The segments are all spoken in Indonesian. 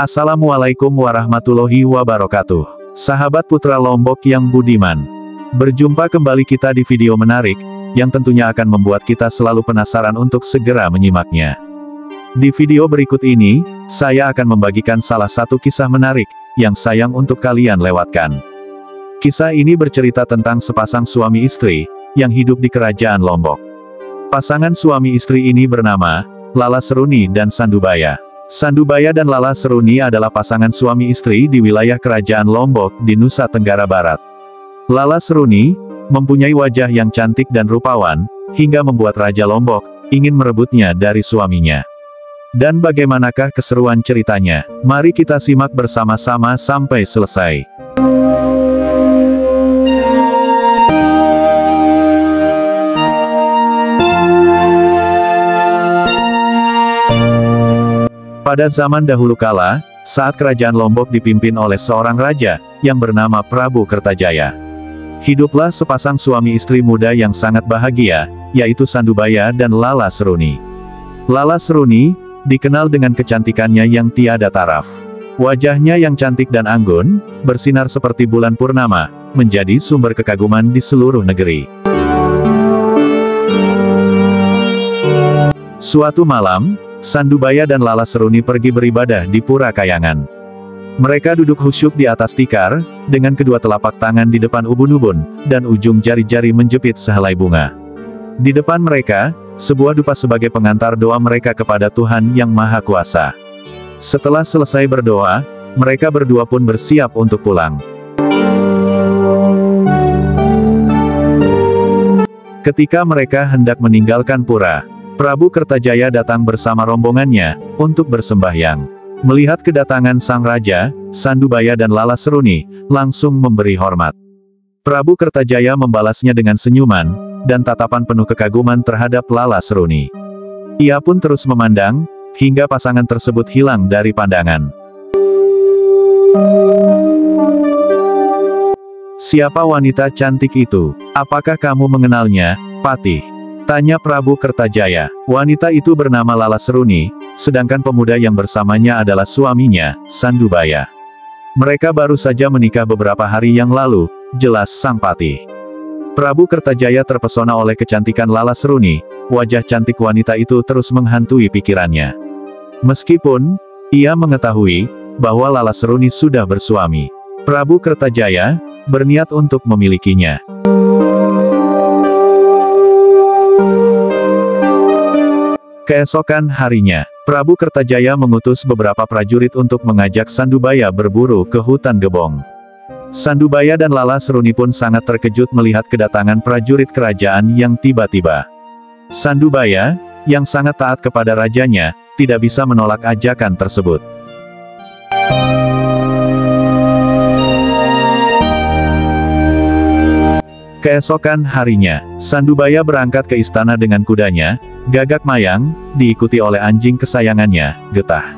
Assalamualaikum warahmatullahi wabarakatuh. Sahabat Putra Lombok yang budiman. Berjumpa kembali kita di video menarik, yang tentunya akan membuat kita selalu penasaran untuk segera menyimaknya. Di video berikut ini, saya akan membagikan salah satu kisah menarik, yang sayang untuk kalian lewatkan. Kisah ini bercerita tentang sepasang suami istri, yang hidup di Kerajaan Lombok. Pasangan suami istri ini bernama, Lala Seruni dan Sandubaya. Sandubaya dan Lala Seruni adalah pasangan suami istri di wilayah Kerajaan Lombok di Nusa Tenggara Barat. Lala Seruni mempunyai wajah yang cantik dan rupawan, hingga membuat Raja Lombok ingin merebutnya dari suaminya. Dan bagaimanakah keseruan ceritanya? Mari kita simak bersama-sama sampai selesai. Pada zaman dahulu kala, saat Kerajaan Lombok dipimpin oleh seorang raja, yang bernama Prabu Kertajaya. Hiduplah sepasang suami istri muda yang sangat bahagia, yaitu Sandubaya dan Lala Seruni. Lala Seruni dikenal dengan kecantikannya yang tiada taraf. Wajahnya yang cantik dan anggun, bersinar seperti bulan purnama, menjadi sumber kekaguman di seluruh negeri. Suatu malam, Sandubaya dan Lala Seruni pergi beribadah di Pura Kayangan. Mereka duduk khusyuk di atas tikar, dengan kedua telapak tangan di depan ubun-ubun, dan ujung jari-jari menjepit sehelai bunga. Di depan mereka, sebuah dupa sebagai pengantar doa mereka kepada Tuhan Yang Maha Kuasa. Setelah selesai berdoa, mereka berdua pun bersiap untuk pulang. Ketika mereka hendak meninggalkan pura, Prabu Kertajaya datang bersama rombongannya, untuk bersembahyang. Melihat kedatangan sang raja, Sandubaya dan Lala Seruni, langsung memberi hormat. Prabu Kertajaya membalasnya dengan senyuman, dan tatapan penuh kekaguman terhadap Lala Seruni. Ia pun terus memandang, hingga pasangan tersebut hilang dari pandangan. "Siapa wanita cantik itu? Apakah kamu mengenalnya, Patih?" tanya Prabu Kertajaya. Wanita itu bernama Lala Seruni, sedangkan pemuda yang bersamanya adalah suaminya, Sandubaya. Mereka baru saja menikah beberapa hari yang lalu, jelas sang Patih. Prabu Kertajaya terpesona oleh kecantikan Lala Seruni, wajah cantik wanita itu terus menghantui pikirannya. Meskipun, ia mengetahui, bahwa Lala Seruni sudah bersuami. Prabu Kertajaya berniat untuk memilikinya. Keesokan harinya, Prabu Kertajaya mengutus beberapa prajurit untuk mengajak Sandubaya berburu ke hutan Gebong. Sandubaya dan Lala Seruni pun sangat terkejut melihat kedatangan prajurit kerajaan yang tiba-tiba. Sandubaya, yang sangat taat kepada rajanya, tidak bisa menolak ajakan tersebut. Keesokan harinya, Sandubaya berangkat ke istana dengan kudanya, Gagak Mayang, diikuti oleh anjing kesayangannya, Getah.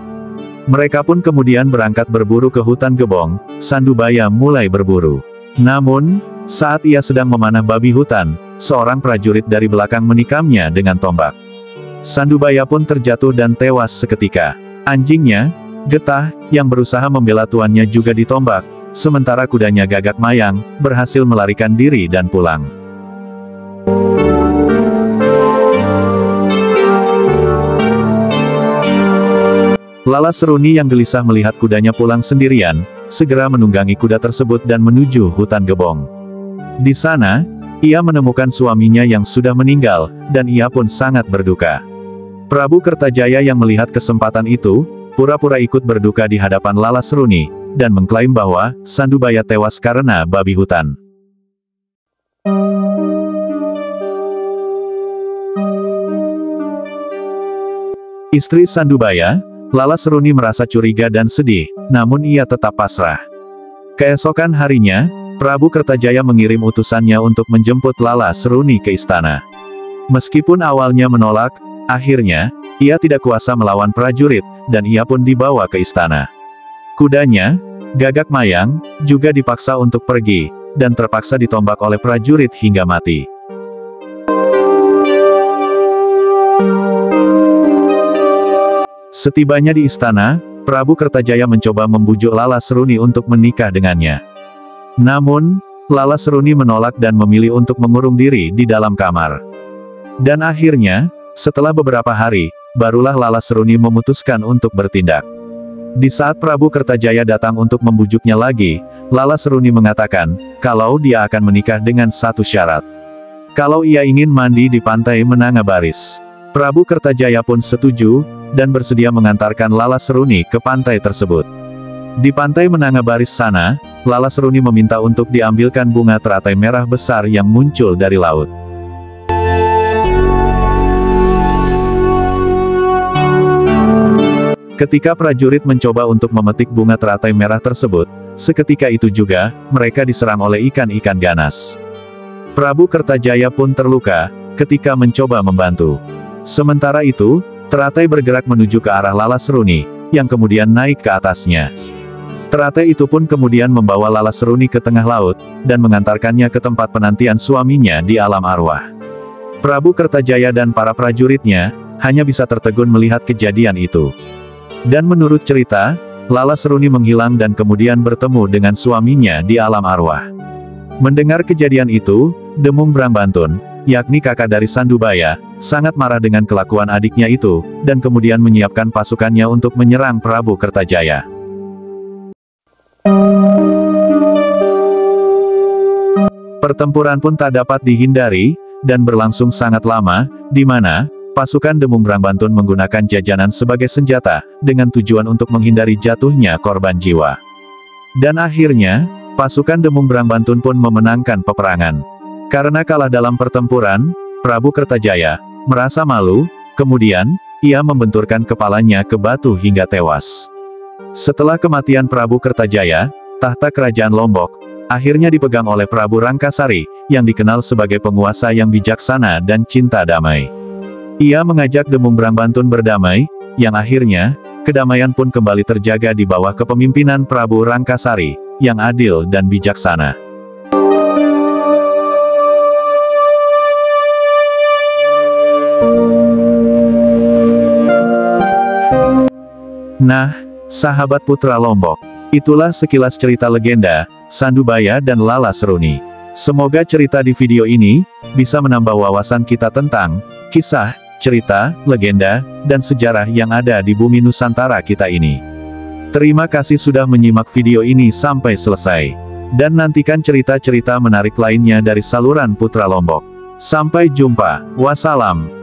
Mereka pun kemudian berangkat berburu ke hutan Gebong. Sandubaya mulai berburu. Namun, saat ia sedang memanah babi hutan, seorang prajurit dari belakang menikamnya dengan tombak. Sandubaya pun terjatuh dan tewas seketika. Anjingnya, Getah, yang berusaha membela tuannya juga ditombak, sementara kudanya Gagak Mayang, berhasil melarikan diri dan pulang. Lala Seruni yang gelisah melihat kudanya pulang sendirian, segera menunggangi kuda tersebut dan menuju hutan Gebong. Di sana, ia menemukan suaminya yang sudah meninggal, dan ia pun sangat berduka. Prabu Kertajaya yang melihat kesempatan itu, pura-pura ikut berduka di hadapan Lala Seruni, dan mengklaim bahwa Sandubaya tewas karena babi hutan. Istri Sandubaya, Lala Seruni merasa curiga dan sedih, namun ia tetap pasrah. Keesokan harinya, Prabu Kertajaya mengirim utusannya untuk menjemput Lala Seruni ke istana. Meskipun awalnya menolak, akhirnya, ia tidak kuasa melawan prajurit, dan ia pun dibawa ke istana. Kudanya, Gagak Mayang, juga dipaksa untuk pergi, dan terpaksa ditombak oleh prajurit hingga mati. Setibanya di istana, Prabu Kertajaya mencoba membujuk Lala Seruni untuk menikah dengannya. Namun, Lala Seruni menolak dan memilih untuk mengurung diri di dalam kamar. Dan akhirnya, setelah beberapa hari, barulah Lala Seruni memutuskan untuk bertindak. Di saat Prabu Kertajaya datang untuk membujuknya lagi, Lala Seruni mengatakan, kalau dia akan menikah dengan satu syarat. Kalau ia ingin mandi di pantai Menangabaris. Prabu Kertajaya pun setuju, dan bersedia mengantarkan Lala Seruni ke pantai tersebut. Di pantai Menangabaris sana, Lala Seruni meminta untuk diambilkan bunga teratai merah besar yang muncul dari laut. Ketika prajurit mencoba untuk memetik bunga teratai merah tersebut, seketika itu juga, mereka diserang oleh ikan-ikan ganas. Prabu Kertajaya pun terluka, ketika mencoba membantu. Sementara itu, teratai bergerak menuju ke arah Lala Seruni, yang kemudian naik ke atasnya. Teratai itu pun kemudian membawa Lala Seruni ke tengah laut, dan mengantarkannya ke tempat penantian suaminya di alam arwah. Prabu Kertajaya dan para prajuritnya, hanya bisa tertegun melihat kejadian itu. Dan menurut cerita, Lala Seruni menghilang dan kemudian bertemu dengan suaminya di alam arwah. Mendengar kejadian itu, Demung Brangbantun, yakni kakak dari Sandubaya, sangat marah dengan kelakuan adiknya itu, dan kemudian menyiapkan pasukannya untuk menyerang Prabu Kertajaya. Pertempuran pun tak dapat dihindari, dan berlangsung sangat lama, di mana pasukan Demung Brangbantun menggunakan jajanan sebagai senjata, dengan tujuan untuk menghindari jatuhnya korban jiwa. Dan akhirnya, pasukan Demung Brangbantun pun memenangkan peperangan. Karena kalah dalam pertempuran, Prabu Kertajaya merasa malu, kemudian, ia membenturkan kepalanya ke batu hingga tewas. Setelah kematian Prabu Kertajaya, tahta kerajaan Lombok akhirnya dipegang oleh Prabu Rangkasari, yang dikenal sebagai penguasa yang bijaksana dan cinta damai. Ia mengajak Demung Brangbantun berdamai, yang akhirnya, kedamaian pun kembali terjaga di bawah kepemimpinan Prabu Rangkasari, yang adil dan bijaksana. Nah, sahabat putra Lombok, itulah sekilas cerita legenda, Sandubaya dan Lala Seruni. Semoga cerita di video ini, bisa menambah wawasan kita tentang kisah, cerita, legenda, dan sejarah yang ada di bumi Nusantara kita ini. Terima kasih sudah menyimak video ini sampai selesai. Dan nantikan cerita-cerita menarik lainnya dari saluran Putra Lombok. Sampai jumpa, wassalam.